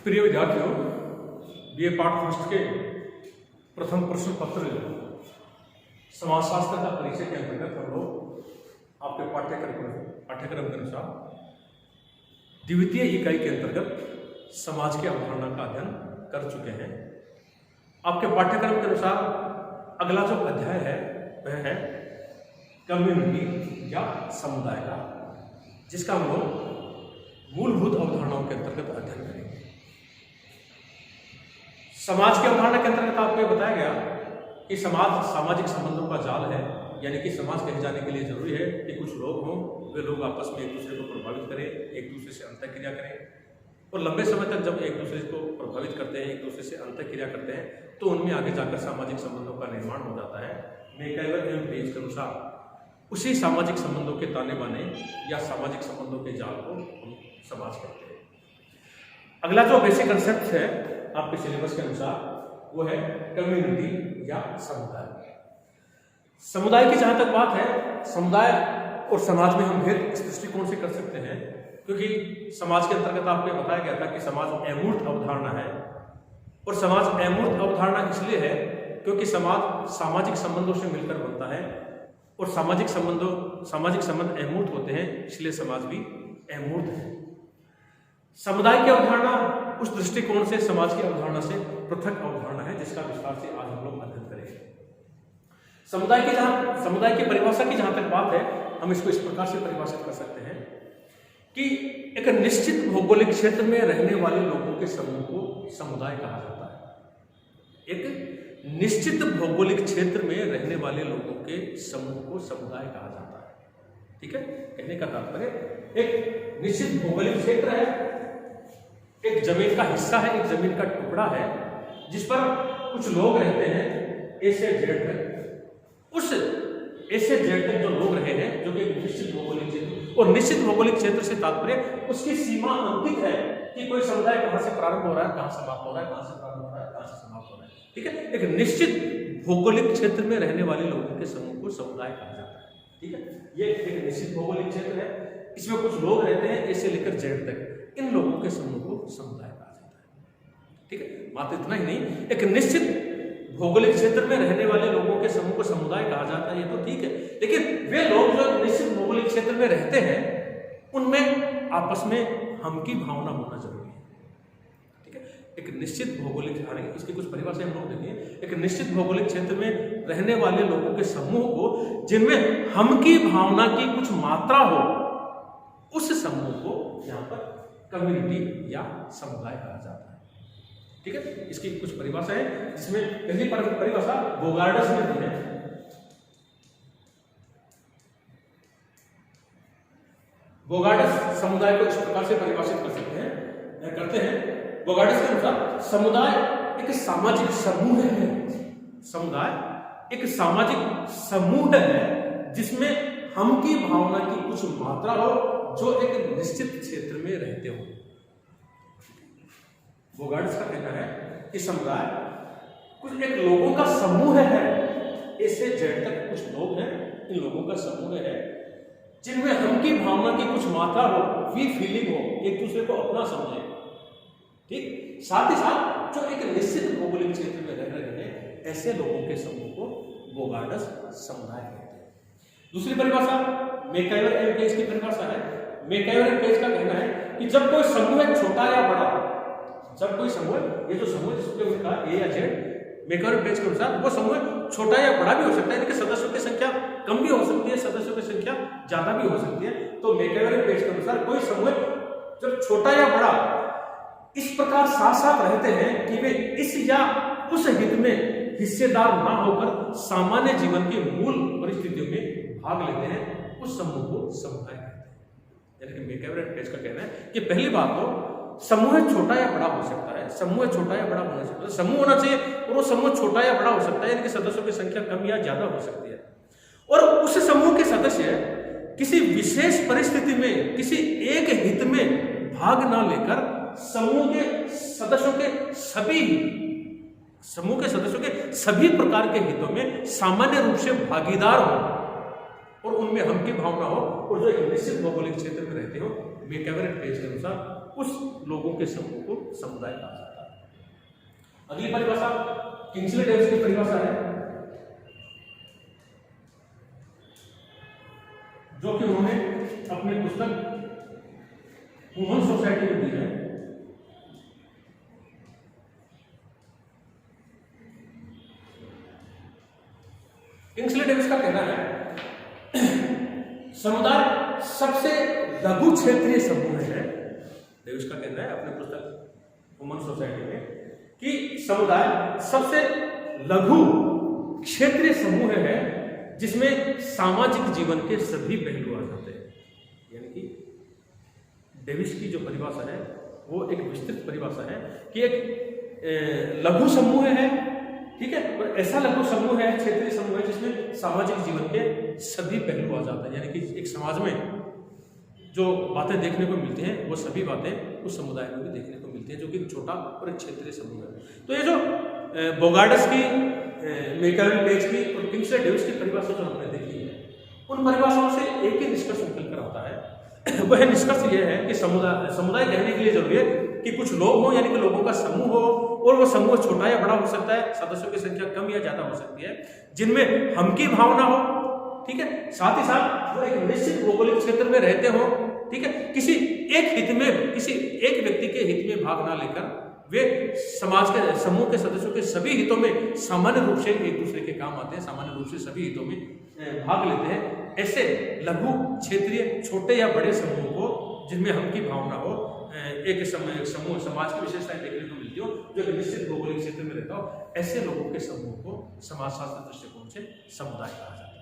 प्रिय विद्यार्थियों, BA part first के प्रथम प्रश्न पत्र समाजशास्त्र का परिचय के अंतर्गत हम लोग आपके पाठ्यक्रम के अनुसार द्वितीय इकाई के अंतर्गत समाज की अवधारणा का अध्ययन कर चुके हैं। आपके पाठ्यक्रम के अनुसार अगला जो अध्याय है वह है कम्युनिटी या समुदाय का, जिसका हम लोग मूलभूत अवधारणाओं के अंतर्गत अध्ययन करेंगे। समाज की अवधारणा के अंतर्गत आपको यह बताया गया कि समाज सामाजिक संबंधों का जाल है, यानी कि समाज कहे जाने के लिए जरूरी है कि कुछ लोग हों, वे लोग आपस में एक दूसरे को प्रभावित करें, एक दूसरे से अंतःक्रिया करें और लंबे समय तक जब एक दूसरे को प्रभावित करते हैं, एक दूसरे से अंतःक्रिया करते हैं, तो उनमें आगे जाकर सामाजिक संबंधों का निर्माण हो जाता है। मैकइवर एवं पेज के अनुसार उसी सामाजिक संबंधों के ताने बाने या सामाजिक संबंधों के जाल को हम समाज कहते हैं। अगला जो बेसिक कंसेप्ट है आपके सिलेबस के अनुसार वो है कम्युनिटी या समुदाय। समुदाय की जहां तक बात है, समुदाय और समाज में हम भेद इस दृष्टिकोण से कर सकते हैं क्योंकि समाज के अंतर्गत आपको बताया गया था कि समाज अमूर्त अवधारणा है और समाज अमूर्त अवधारणा इसलिए है क्योंकि समाज सामाजिक संबंधों से मिलकर बनता है और सामाजिक संबंध अमूर्त होते हैं, इसलिए समाज भी अमूर्त है। समुदाय की अवधारणा उस दृष्टिकोण से समाज की अवधारणा से पृथक अवधारणा है, जिसका विस्तार से आज हम लोग अध्ययन करेंगे। समुदाय की परिभाषा की जहां तक बात है, हम इसको इस प्रकार से परिभाषित कर सकते हैं कि एक निश्चित भौगोलिक क्षेत्र में रहने वाले लोगों के समूह को समुदाय कहा जाता है। एक निश्चित भौगोलिक क्षेत्र में रहने वाले लोगों के समूह को समुदाय कहा जाता है। ठीक है, कहने का तात्पर्य एक निश्चित भौगोलिक क्षेत्र है, एक जमीन का हिस्सा है, एक जमीन का टुकड़ा है जिस पर कुछ लोग रहते हैं ए से जेड तक। उस ए से जेड तक जो लोग रहे हैं, जो कि एक निश्चित भौगोलिक क्षेत्र, और निश्चित भौगोलिक क्षेत्र से तात्पर्य उसकी सीमा अंकित है कि कोई समुदाय कहां से प्रारंभ हो रहा है, कहां समाप्त हो रहा है, कहां से प्रारंभ हो रहा है, कहां से समाप्त हो रहा है। ठीक है, एक निश्चित भौगोलिक क्षेत्र में रहने वाले लोगों के समूह को समुदाय कहा जाता है। ठीक है, ये एक निश्चित भौगोलिक क्षेत्र है, इसमें कुछ लोग रहते हैं ए से लेकर जेड तक, इन लोगों के समूह को समुदाय कहा जाता है। ठीक है, मात्र इतना ही नहीं, एक निश्चित भौगोलिक क्षेत्र में रहने वाले लोगों के समूह को समुदाय कहा जाता है, ये तो ठीक है, लेकिन वे लोग जो निश्चित भौगोलिक क्षेत्र में रहते हैं उनमें आपस में हम की भावना होना जरूरी है। ठीक है, एक निश्चित भौगोलिक, इसकी कुछ परिभाषा हम लोग देखिए। एक निश्चित भौगोलिक क्षेत्र में रहने वाले लोगों के समूह को जिनमें हम की भावना की कुछ मात्रा हो, उस समूह को यहां पर कम्युनिटी या समुदाय कहा जाता है। ठीक है, इसकी कुछ परिभाषा है, जिसमें पहली परिभाषा बोगार्डस ने दी है। बोगार्डस समुदाय को इस प्रकार से परिभाषित कर सकते हैं, करते हैं। बोगार्डस के अनुसार समुदाय एक सामाजिक समूह है। समुदाय एक सामाजिक समूह है जिसमें हम की भावना की कुछ मात्रा हो, जो एक निश्चित क्षेत्र में रहते हो। बोगार्डस का कहना है कि समुदाय कुछ एक लोगों का समूह है, ए से जेड तक कुछ लोग हैं, इन लोगों का समूह है जिनमें हम की भावना की कुछ मात्रा हो, वी फीलिंग हो, एक दूसरे को अपना समझे। ठीक, साथ ही साथ जो एक निश्चित भौगोलिक क्षेत्र में रह रहे हैं, ऐसे लोगों के समूह को बोगार्डस समुदाय कहते हैं। दूसरी परिभाषा मैकइवर एवं पेज की परिभाषा है। मैकइवर एवं पेज का कहना है कि जब कोई समूह छोटा या बड़ा, जब कोई समूह, ये जो समूह जिसके उनका ए या जेड, मैकइवर एवं पेज के अनुसार वो समूह छोटा या बड़ा भी हो सकता है, यानी कि सदस्यों की संख्या कम भी हो सकती है, सदस्यों की संख्या ज्यादा भी हो सकती है। तो मैकइवर एवं पेज के अनुसार कोई समूह जब छोटा या बड़ा इस प्रकार साथ साथ रहते हैं कि वे इस या उस हित में हिस्सेदार ना होकर सामान्य जीवन की मूल परिस्थितियों में भाग लेते हैं, उस समूह को समुदाय कहते हैं। यानी कि मैकइवर एवं पेज का कहना है कि पहली बात तो समूह छोटा या बड़ा हो सकता है, समूह छोटा या बड़ा होना चाहिए, समूह होना चाहिए और वो समूह छोटा या बड़ा हो सकता है, यानी कि सदस्यों की संख्या कम या ज्यादा हो सकती है। और उस समूह के सदस्य किसी विशेष परिस्थिति में किसी एक हित में भाग ना लेकर समूह के सदस्यों के सभी प्रकार के हितों में सामान्य रूप से भागीदार हो और उनमें हम की भावना हो, और जो एक निश्चित भौगोलिक क्षेत्र में रहते हो, मैकइवर एवं पेज के अनुसार उस लोगों के समूह को समुदाय कहा जाता है। अगली परिभाषा किंग्सले डेविस की परिभाषा है, जो कि उन्होंने अपनी पुस्तक ह्यूमन सोसाइटी में दी है। किंग्सले डेविस का कहना है समुदाय सबसे लघु क्षेत्रीय समूह है। डेविस का कहना है अपने पुस्तक ह्यूमन सोसाइटी में कि समुदाय सबसे लघु क्षेत्रीय समूह है जिसमें सामाजिक जीवन के सभी पहलू आ जाते हैं। यानी कि डेविस की जो परिभाषा है वो एक विस्तृत परिभाषा है कि एक लघु समूह है, ठीक है, और ऐसा लघु समूह है, क्षेत्रीय समूह है जिसमें सामाजिक जीवन के सभी पहलू आ जाते हैं। यानी कि एक समाज में जो बातें देखने को मिलती हैं वो सभी बातें उस समुदाय में भी देखने को मिलती हैं, जो कि एक छोटा और एक क्षेत्रीय समूह है। तो ये जो बोगार्ड्स की, मैकलन पेज की और किंग्सले डेविस की परिभाषा जो हमने देखी है, उन परिभाषाओं से एक ही निष्कर्ष निकल कर आता है। वह निष्कर्ष यह है कि समुदाय कहने के लिए जरूरी है कि कुछ लोग हों, यानी कि लोगों का समूह हो, और वो समूह छोटा या बड़ा हो सकता है, सदस्यों की संख्या कम या ज्यादा हो सकती है, जिनमें हम की भावना हो, ठीक है, साथ ही साथ वो एक निश्चित भौगोलिक क्षेत्र में रहते हो, ठीक है, किसी एक हित में, किसी एक व्यक्ति के हित में भाग ना लेकर वे समाज के समूह के सदस्यों के सभी हितों में सामान्य रूप से एक दूसरे के काम आते हैं, सामान्य रूप से सभी हितों में भाग लेते हैं। ऐसे लघु क्षेत्रीय छोटे या बड़े समूह को जिनमें हम की भावना हो, एक समूह समाज की विशेषताएं देखने को मिलती हो, जो एक निश्चित भौगोलिक क्षेत्र में रहता हो, ऐसे लोगों के समूह को समाजशास्त्र दृष्टिकोण से समुदाय कहा जाता है।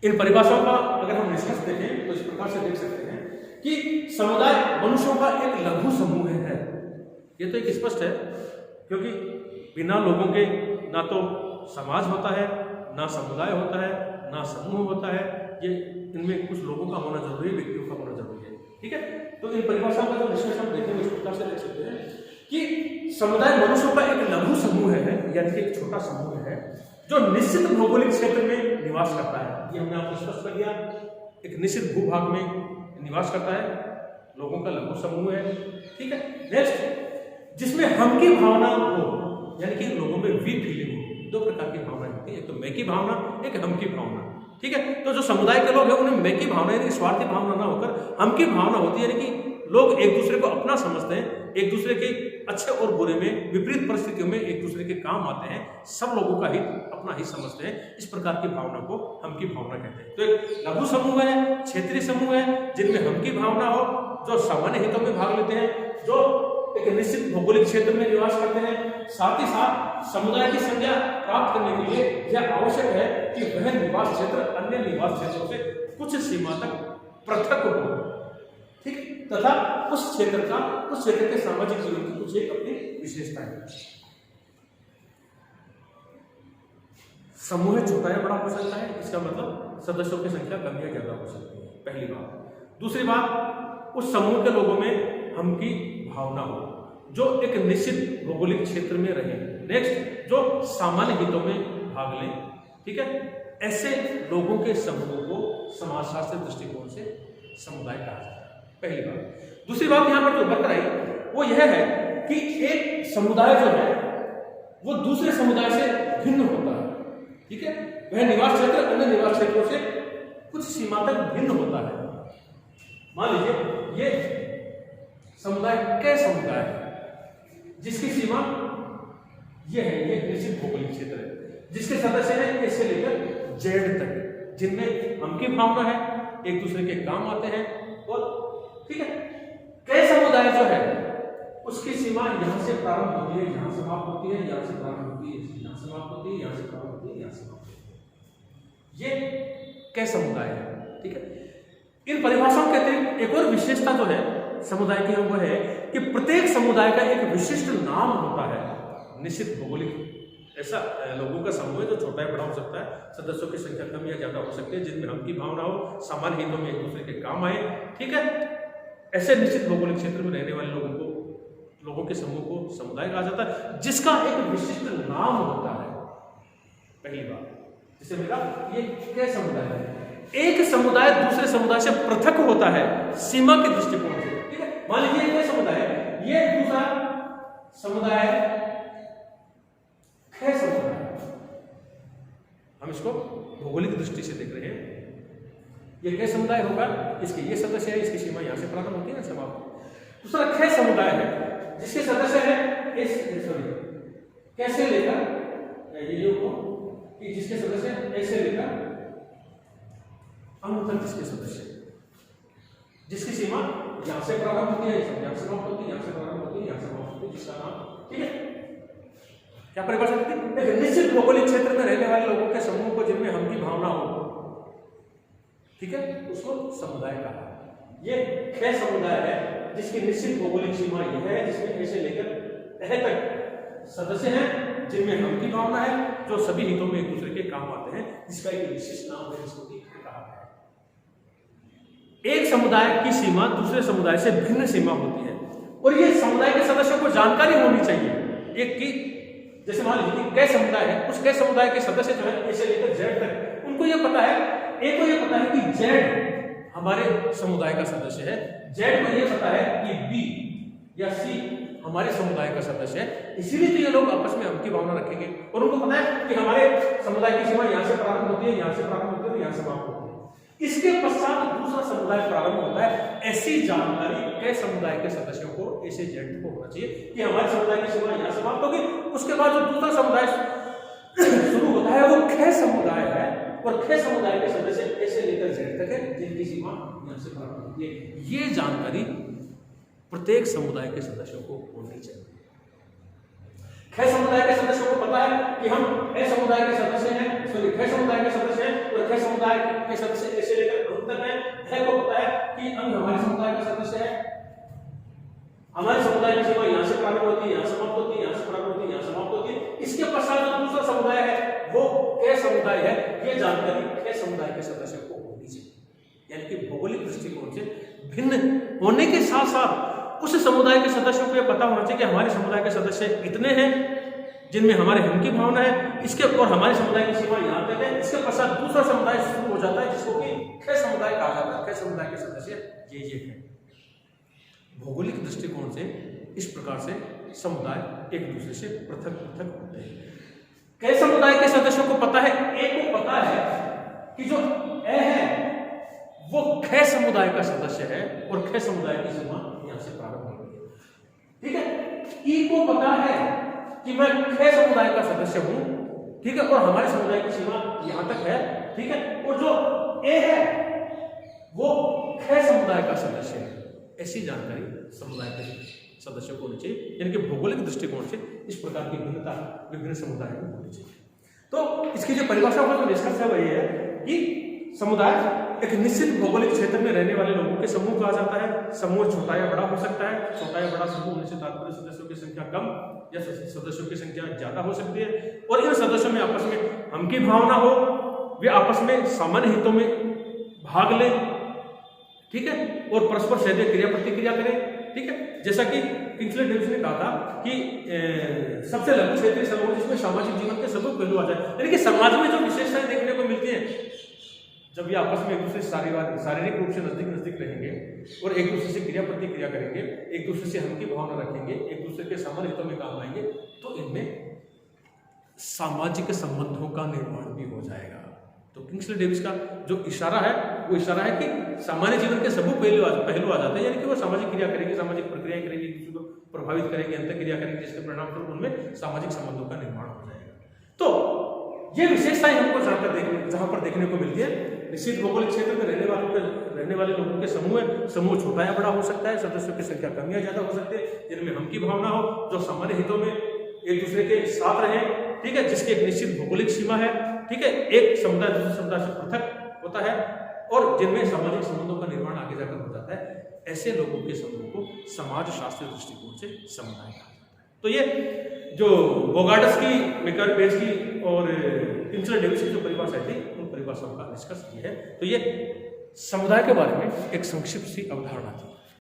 इन परिभाषाओं का अगर हम निष्कर्ष देखें तो इस प्रकार से देख सकते हैं कि समुदाय मनुष्यों का एक लघु समूह है। ये तो एक स्पष्ट है, क्योंकि बिना लोगों के ना तो समाज होता है, ना समुदाय होता है, ना समूह होता है। ये इनमें कुछ लोगों का होना जरूरी है, व्यक्तियों का होना जरूरी है, ठीक है। तो इन परिभाषाओं का जो निष्कर्ष हम देखेंगे इस प्रकार से देख सकते हैं कि समुदाय मनुष्यों का एक लघु समूह है, यानी कि एक छोटा समूह है जो निश्चित भौगोलिक क्षेत्र में निवास करता है। ये हमने आपको स्पष्ट कर दिया, एक निश्चित भूभाग में निवास करता है, लोगों का लघु समूह है, ठीक है। नेक्स्ट, जिसमें हम की भावना हो, यानी कि लोगों में वी फीलिंग हो। दो प्रकार की भावनाएं होती है, एक तो मैं की भावना, एक हम की भावना, ठीक है। तो जो समुदाय के लोग हैं उन्हें मैं की भावना यानी स्वार्थी भावना ना होकर हम की भावना होती है, यानी कि लोग एक दूसरे को अपना समझते हैं, एक दूसरे के अच्छे और बुरे में, विपरीत परिस्थितियों में एक दूसरे के काम आते हैं, सब लोगों का हित अपना हित समझते हैं। इस प्रकार की भावना को हम की भावना कहते हैं। तो एक लघु समूह है, क्षेत्रीय समूह है जिनमें हम की भावना हो, जो सामान्य हितों में भाग लेते हैं, जो एक निश्चित भौगोलिक क्षेत्र में निवास करते हैं। साथ ही साथ समुदाय की संज्ञा प्राप्त करने के लिए यह आवश्यक है कि वह निवास क्षेत्र अन्य निवास क्षेत्रों से कुछ सीमा तक पृथक हो, ठीक, तथा उस क्षेत्र के सामाजिक जीवन की कुछ एक अपनी विशेषताएं। समूह छोटा या बड़ा हो सकता है, इसका मतलब सदस्यों की संख्या कम या ज्यादा हो सकती है, पहली बात। दूसरी बात, उस समूह के लोगों में हम की भावना हो, जो एक निश्चित भौगोलिक क्षेत्र में रहे। नेक्स्ट, जो सामान्य हितों में भाग लें, ठीक है। ऐसे लोगों के समूह को समाजशास्त्र दृष्टिकोण से समुदाय कहा जाता है, पहली बात। दूसरी बात यहां पर जो उभर कर आई वो यह है कि एक समुदाय जो है वो दूसरे समुदाय से भिन्न होता है, ठीक है। वह निवास क्षेत्र अन्य निवास क्षेत्रों से कुछ सीमा तक भिन्न होता है। मान लीजिए ये समुदाय कै समुदाय है जिसकी सीमा यह है, ये निश्चित भौगोलिक क्षेत्र है, जिसके सदस्य हैं ए से लेकर जेड तक, जिनमें हम की भावना है, एक दूसरे के काम आते हैं, और ठीक है। कै समुदाय जो है उसकी सीमा यहां से प्रारंभ होती है, यहां समाप्त होती है, यहां से प्रारंभ होती है, यहां समाप्त होती है, यहां से प्रारंभ होती है, यहां समाप्त होती है। ये कै समुदाय है, ठीक है। इन परिभाषाओं के अतिरिक्त एक और विशेषता जो है समुदाय की वो है कि प्रत्येक समुदाय का एक विशिष्ट नाम होता है। निश्चित भौगोलिक ऐसा लोगों का समूह है जो छोटा या बड़ा हो सकता है, सदस्यों की संख्या कम या ज्यादा हो सकती है, जिनमें हम की भावना हो, सामान्य हितों में एक दूसरे के काम आए, ठीक है। ऐसे निश्चित भौगोलिक क्षेत्र में रहने वाले लोगों के समूह को समुदाय कहा जाता है, जिसका एक विशिष्ट नाम होता है, पहली बात। जिसे मेरा ये क्या समुदाय है, एक समुदाय दूसरे समुदाय से पृथक होता है सीमा के दृष्टिकोण से, ठीक है। मान लीजिए ये समुदाय, ये दूसरा समुदाय ख समुदाय, हम इसको भौगोलिक दृष्टि से देख रहे हैं। ये ख समुदाय होगा, इसके ये सदस्य है, इसकी सीमा यहां से प्रारंभ होती है ना समाप्त। दूसरा ख समुदाय है जिसके सदस्य है कैसे लेकर ये हो कि जिसके सदस्य ऐसे लेकर अंत तक जिसके सदस्य, जिसकी सीमा यहां से प्रारंभ होती है, यहां से समाप्त होती है, यहां से प्रारंभ होती है, यहां से समाप्त होती है, जिसका नाम, ठीक है, क्या परिभाषा देती है? एक निश्चित भौगोलिक क्षेत्र में रहने वाले लोगों के समूह को जिनमें हम की भावना हो, ठीक है, उसको समुदाय कहा। ये ख समुदाय है जिसकी निश्चित भौगोलिक सीमा यह है, जिसमें ऐसे लेकर तह तक सदस्य हैं जिनमें हम की भावना है, जो सभी हितों में एक दूसरे के काम आते हैं, जिसका एक विशिष्ट नाम है, इसको कहा है। एक समुदाय की सीमा दूसरे समुदाय से भिन्न सीमा होती है और ये समुदाय के सदस्यों को जानकारी होनी चाहिए। एक की जैसे मान लीजिए कै समुदाय है, उस कै समुदाय के सदस्य जो है ऐसे लेकर जेड तक, उनको ये पता है, एक को ये पता है कि जेड हमारे समुदाय का सदस्य है, जेड को ये पता है कि बी या सी हमारे समुदाय का सदस्य है, इसीलिए तो ये लोग आपस में हम की भावना रखेंगे और उनको पता है कि हमारे समुदाय की सीमा यहाँ से प्रारंभ होती है, यहाँ से प्रारंभ होती है, यहाँ से समाप्त होती है। इसके पश्चात दूसरा समुदाय प्रारंभ होता है। ऐसी जानकारी कै समुदाय के सदस्यों को, ऐसे जेड को होना चाहिए कि हमारे समुदाय की सीमा यहाँ समाप्त होगी। उसके बाद जो दूसरा समुदाय शुरू होता है वो ख समुदाय है और ख समुदाय के सदस्य ऐसे लेकर जेड तक है, जिनकी सीमा यहाँ से प्रारंभ होती है। ये जानकारी प्रत्येक समुदाय के सदस्यों को होनी चाहिए। ख समुदाय के सदस्यों को पता है कि हम ख समुदाय के सदस्य हैं, सॉरी ख समुदाय के सदस्य हैं और ख समुदाय के सदस्य ऐसे लेकर अंत तक है। ख को पता है कि हम हमारे समुदाय का सदस्य है, हमारे समुदाय की सीमा यहाँ से प्रारंभ होती है, यहाँ समाप्त होती है, यहाँ से प्रारंभ होती है, यहाँ समाप्त होती है। इसके पश्चात जो दूसरा समुदाय है वो क समुदाय है। ये जानकारी ख समुदाय के सदस्यों को होनी चाहिए, यानी कि भौगोलिक दृष्टिकोण से भिन्न होने के साथ साथ उस समुदाय के सदस्यों को यह पता होना चाहिए कि हमारे समुदाय के सदस्य इतने हैं जिनमें हमारे हम की भावना है, इसके और हमारे समुदाय की सीमा यहाँ तक है। इसके पश्चात दूसरा समुदाय शुरू हो जाता है जिसको कि ख समुदाय कहा जाता है। ख समुदाय के सदस्य ये है। भौगोलिक दृष्टिकोण से इस प्रकार से समुदाय एक दूसरे से पृथक पृथक होते हैं। क समुदाय के सदस्यों को पता है, एक को पता है कि जो ए है वो ख समुदाय का सदस्य है और ख समुदाय की सीमा यहां से प्रारंभ होती है, ठीक है। ई को पता है कि मैं ख समुदाय का सदस्य हूं, ठीक है, और हमारे समुदाय की सीमा यहां तक है, ठीक है, और जो ए है वो ख समुदाय का सदस्य है। ऐसी जानकारी समुदाय के सदस्यों को होनी चाहिए, यानी कि भौगोलिक दृष्टिकोण से इस प्रकार की भिन्नता विभिन्न समुदायों में होनी चाहिए। तो इसकी जो परिभाषा होगा, जो निष्कर्ष है वही है कि समुदाय एक निश्चित भौगोलिक क्षेत्र में रहने वाले लोगों के समूह कहा जाता है। समूह छोटा या बड़ा हो सकता है। छोटा या बड़ा समूह होने से तात्पर्य सदस्यों की संख्या कम या सदस्यों की संख्या ज्यादा हो सकती है और इन सदस्यों में आपस में हम की भावना हो, वे आपस में सामान्य हितों में भाग लें, ठीक है, और परस्पर सहयोग क्रिया प्रतिक्रिया करें, ठीक है। जैसा कि किंग्सले डेविस ने कहा था कि सबसे लघु क्षेत्रीय समूह जिसमें सामाजिक जीवन के सभी पहलू आ जाए, यानी कि समाज में जो विशेषताएं देखने को मिलती हैं, जब ये आपस में एक दूसरे से शारीरिक रूप से नजदीक रहेंगे और एक दूसरे से क्रिया प्रतिक्रिया करेंगे, एक दूसरे से हम की भावना रखेंगे, एक दूसरे के सामान्य हितों में काम आएंगे, तो इनमें सामाजिक संबंधों का निर्माण भी हो जाएगा। तो किंग्सले डेविस का जो इशारा है वो इशारा है कि सामान्य जीवन के सभी पहलू आ जाते हैं, यानी कि वो सामाजिक क्रिया करेंगे, सामाजिक प्रक्रियाएं करेंगे, एक दूसरे को प्रभावित करेंगे, अंतःक्रिया करेंगे, जिसके परिणाम स्वरूप उनमें सामाजिक संबंधों का निर्माण हो जाएगा। तो ये विशेषताएं हमको जहां पर देखने को मिलती है। निश्चित भौगोलिक क्षेत्र में रहने वाले लोगों के समूह है। समूह छोटा या बड़ा हो सकता है, सदस्यों की संख्या कम या ज्यादा हो सकती है, जिनमें हम की भावना हो, जो सामान्य हितों में एक दूसरे के साथ रहे, ठीक है, जिसकी एक निश्चित भौगोलिक सीमा है, ठीक है, एक समुदाय दूसरे समुदाय से पृथक होता है और जिनमें सामाजिक संबंधों का निर्माण आगे जाकर हो जाता है। ऐसे लोगों के समूह को समाज शास्त्रीय दृष्टिकोण से समुदाय कहा जाता है। तो ये जो बोगार्ड्स की, मेकर पेज की और किंग्सले डेविस की जो परिभाषा थी, उन परिभाषाओं का निष्कर्ष ये है। तो ये समुदाय के बारे में एक संक्षिप्त सी अवधारणा थी।